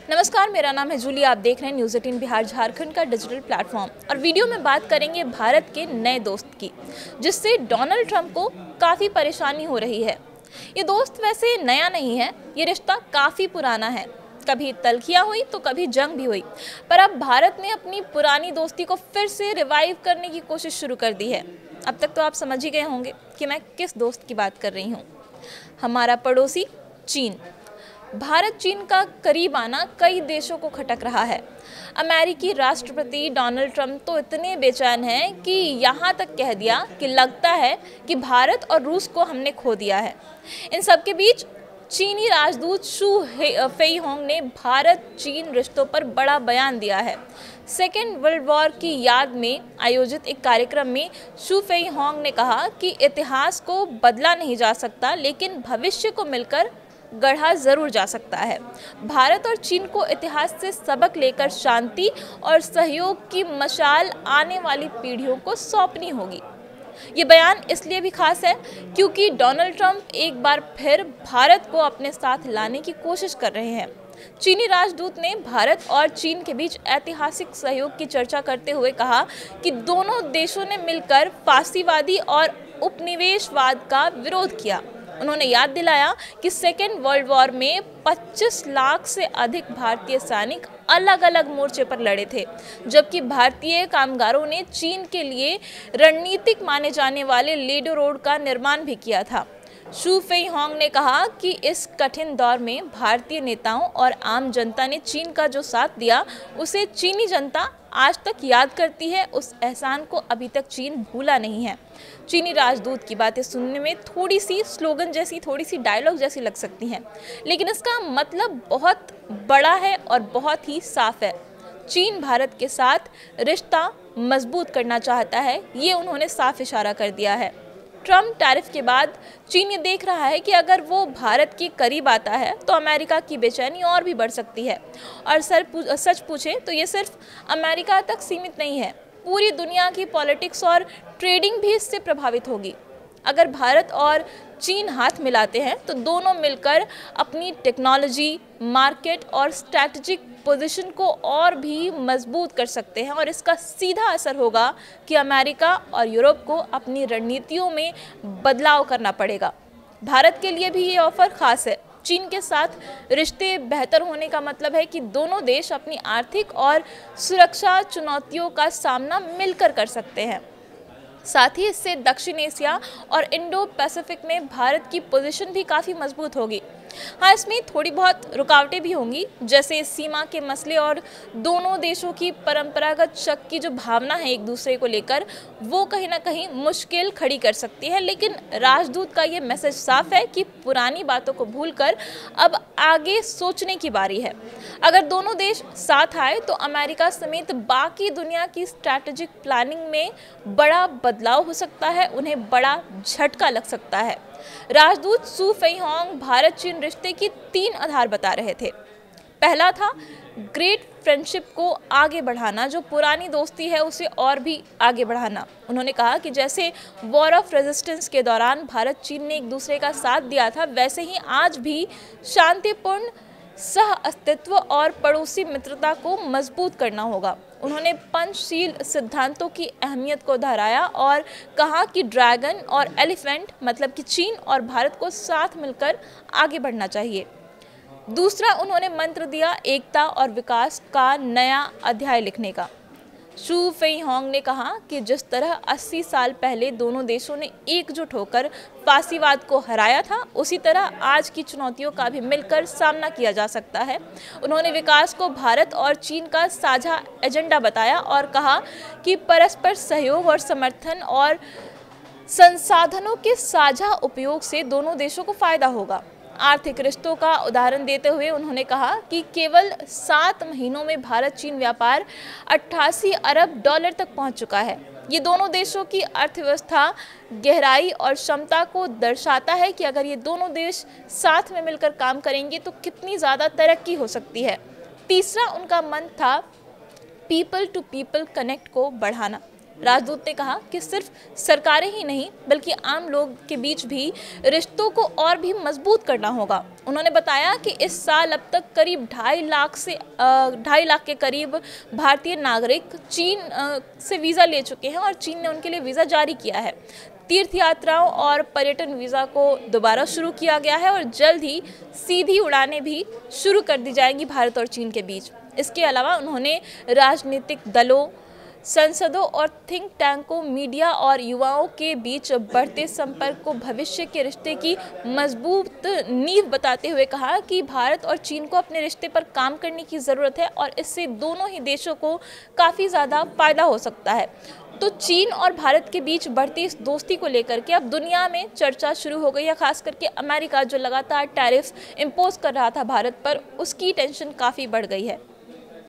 नमस्कार, मेरा नाम है जूली। आप देख रहे हैं न्यूज़ 18 बिहार झारखंड का डिजिटल प्लेटफॉर्म। और वीडियो में बात करेंगे भारत के नए दोस्त की, जिससे डोनाल्ड ट्रंप को काफ़ी परेशानी हो रही है। ये दोस्त वैसे नया नहीं है, ये रिश्ता काफ़ी पुराना है। कभी तल्खियाँ हुई तो कभी जंग भी हुई, पर अब भारत ने अपनी पुरानी दोस्ती को फिर से रिवाइव करने की कोशिश शुरू कर दी है। अब तक तो आप समझ ही गए होंगे कि मैं किस दोस्त की बात कर रही हूँ। हमारा पड़ोसी चीन। भारत चीन का करीब आना कई देशों को खटक रहा है। अमेरिकी राष्ट्रपति डोनाल्ड ट्रंप तो इतने बेचैन हैं कि यहाँ तक कह दिया कि लगता है कि भारत और रूस को हमने खो दिया है। इन सब के बीच चीनी राजदूत शू फेईहोंग ने भारत चीन रिश्तों पर बड़ा बयान दिया है। सेकेंड वर्ल्ड वॉर की याद में आयोजित एक कार्यक्रम में शू फेईहोंग ने कहा कि इतिहास को बदला नहीं जा सकता, लेकिन भविष्य को मिलकर गढ़ा जरूर जा सकता है। भारत और चीन को इतिहास से सबक लेकर शांति और सहयोग की मशाल आने वाली पीढ़ियों को सौंपनी होगी। ये बयान इसलिए भी खास है क्योंकि डोनाल्ड ट्रंप एक बार फिर भारत को अपने साथ लाने की कोशिश कर रहे हैं। चीनी राजदूत ने भारत और चीन के बीच ऐतिहासिक सहयोग की चर्चा करते हुए कहा कि दोनों देशों ने मिलकर फासीवादी और उपनिवेशवाद का विरोध किया। उन्होंने याद दिलाया कि सेकेंड वर्ल्ड वॉर में 25 लाख से अधिक भारतीय सैनिक अलग अलग मोर्चे पर लड़े थे, जबकि भारतीय कामगारों ने चीन के लिए रणनीतिक माने जाने वाले लेडो रोड का निर्माण भी किया था। शू फेईहोंग ने कहा कि इस कठिन दौर में भारतीय नेताओं और आम जनता ने चीन का जो साथ दिया, उसे चीनी जनता आज तक याद करती है। उस एहसान को अभी तक चीन भूला नहीं है। चीनी राजदूत की बातें सुनने में थोड़ी सी स्लोगन जैसी, थोड़ी सी डायलॉग जैसी लग सकती हैं, लेकिन इसका मतलब बहुत बड़ा है और बहुत ही साफ है। चीन भारत के साथ रिश्ता मजबूत करना चाहता है, ये उन्होंने साफ इशारा कर दिया है। ट्रम्प टैरिफ के बाद चीन ये देख रहा है कि अगर वो भारत के करीब आता है तो अमेरिका की बेचैनी और भी बढ़ सकती है। और सच पूछे तो ये सिर्फ अमेरिका तक सीमित नहीं है, पूरी दुनिया की पॉलिटिक्स और ट्रेडिंग भी इससे प्रभावित होगी। अगर भारत और चीन हाथ मिलाते हैं तो दोनों मिलकर अपनी टेक्नोलॉजी, मार्केट और स्ट्रैटेजिक पोजीशन को और भी मजबूत कर सकते हैं, और इसका सीधा असर होगा कि अमेरिका और यूरोप को अपनी रणनीतियों में बदलाव करना पड़ेगा। भारत के लिए भी ये ऑफर खास है। चीन के साथ रिश्ते बेहतर होने का मतलब है कि दोनों देश अपनी आर्थिक और सुरक्षा चुनौतियों का सामना मिलकर कर सकते हैं। साथ ही इससे दक्षिण एशिया और इंडो पैसिफिक में भारत की पोजीशन भी काफ़ी मजबूत होगी। हाँ, इसमें थोड़ी बहुत रुकावटें भी होंगी, जैसे सीमा के मसले और दोनों देशों की परंपरागत शक की जो भावना है एक दूसरे को लेकर, वो कहीं ना कहीं मुश्किल खड़ी कर सकती है। लेकिन राजदूत का ये मैसेज साफ है कि पुरानी बातों को भूलकर अब आगे सोचने की बारी है। अगर दोनों देश साथ आए तो अमेरिका समेत बाकी दुनिया की स्ट्रैटेजिक प्लानिंग में बड़ा बदलाव हो सकता है, उन्हें बड़ा झटका लग सकता है। राजदूत शू फेईहोंग भारत चीन रिश्ते की 3 आधार बता रहे थे। पहला था ग्रेट फ्रेंडशिप को आगे बढ़ाना, जो पुरानी दोस्ती है उसे और भी आगे बढ़ाना। उन्होंने कहा कि जैसे वॉर ऑफ रेजिस्टेंस के दौरान भारत चीन ने एक दूसरे का साथ दिया था, वैसे ही आज भी शांतिपूर्ण सह अस्तित्व और पड़ोसी मित्रता को मजबूत करना होगा। उन्होंने पंचशील सिद्धांतों की अहमियत को दोहराया और कहा कि ड्रैगन और एलिफेंट मतलब कि चीन और भारत को साथ मिलकर आगे बढ़ना चाहिए। दूसरा, उन्होंने मंत्र दिया एकता और विकास का नया अध्याय लिखने का। शू फेईहोंग ने कहा कि जिस तरह 80 साल पहले दोनों देशों ने एकजुट होकर फासीवाद को हराया था, उसी तरह आज की चुनौतियों का भी मिलकर सामना किया जा सकता है। उन्होंने विकास को भारत और चीन का साझा एजेंडा बताया और कहा कि परस्पर सहयोग और समर्थन और संसाधनों के साझा उपयोग से दोनों देशों को फायदा होगा। आर्थिक रिश्तों का उदाहरण देते हुए उन्होंने कहा कि केवल 7 महीनों में भारत चीन व्यापार 88 अरब डॉलर तक पहुंच चुका है। ये दोनों देशों की अर्थव्यवस्था गहराई और क्षमता को दर्शाता है कि अगर ये दोनों देश साथ में मिलकर काम करेंगे तो कितनी ज़्यादा तरक्की हो सकती है। तीसरा, उनका मंत्र था पीपल टू पीपल कनेक्ट को बढ़ाना। राजदूत ने कहा कि सिर्फ सरकारें ही नहीं बल्कि आम लोग के बीच भी रिश्तों को और भी मजबूत करना होगा। उन्होंने बताया कि इस साल अब तक करीब 2.5 लाख के करीब भारतीय नागरिक चीन से वीज़ा ले चुके हैं और चीन ने उनके लिए वीज़ा जारी किया है। तीर्थ यात्राओं और पर्यटन वीज़ा को दोबारा शुरू किया गया है और जल्द ही सीधी उड़ानें भी शुरू कर दी जाएंगी भारत और चीन के बीच। इसके अलावा उन्होंने राजनीतिक दलों, संसदों और थिंक टैंकों, मीडिया और युवाओं के बीच बढ़ते संपर्क को भविष्य के रिश्ते की मजबूत नींव बताते हुए कहा कि भारत और चीन को अपने रिश्ते पर काम करने की ज़रूरत है और इससे दोनों ही देशों को काफ़ी ज़्यादा फायदा हो सकता है। तो चीन और भारत के बीच बढ़ती इस दोस्ती को लेकर के अब दुनिया में चर्चा शुरू हो गई है। खास करके अमेरिका जो लगातार टैरिफ इम्पोज कर रहा था भारत पर, उसकी टेंशन काफ़ी बढ़ गई है।